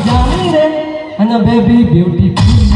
जानी रे अन्ना baby beautiful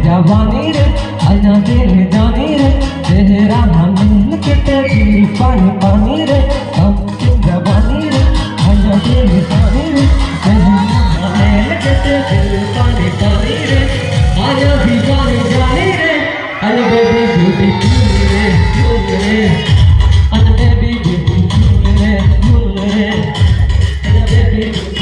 जवानी रे आया दिल जानी रे तेरा हमें कितने दिल पानी पानी रे हम जवानी रे आया दिल जानी रे तेरा हमें कितने दिल पानी पानी रे आया भी जानी जानी रे आया बेबी ब्यूटीफुल रे आया बेबी ब्यूटीफुल रे आया बेबी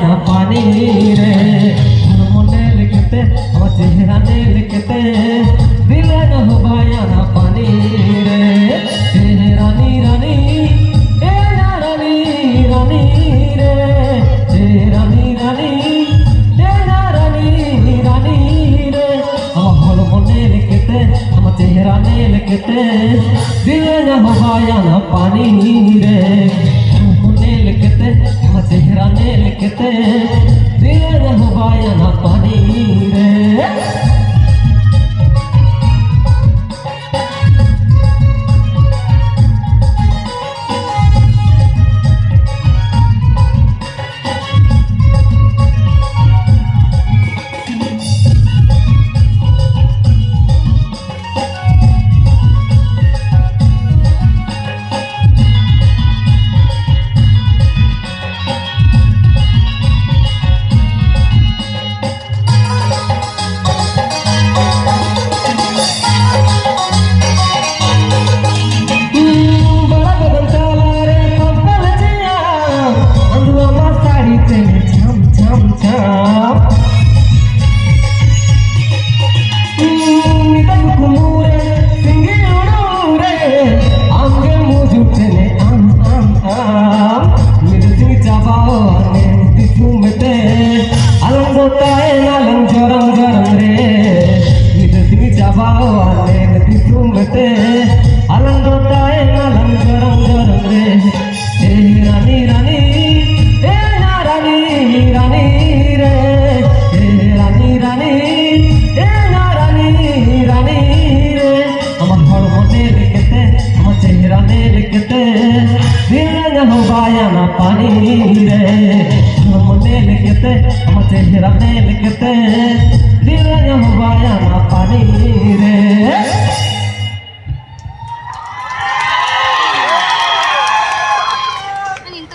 ना पानी रे मने लिखते और चेहरा ने लिखते दिल न हो बाया ना पानी रे रानी रानी ए रानी रानी रे रानी रानी ए रानी रानी रे हम मने लिखते हम चेहरा ने लिखते दिल न हो बाया ना पानी रे लिखते चेहरा ने लिखते दिल न हुआ ना पानी रे रानी रानी ए रानी रानी रे रानी रानी ए रानी रानी रे আমার মনে লিখতে আমার চেহারা নে লিখতে দিল না হবায়া না পানি রে আমার মনে লিখতে আমার চেহারা নে লিখতে দিল না হবায়া না পানি রে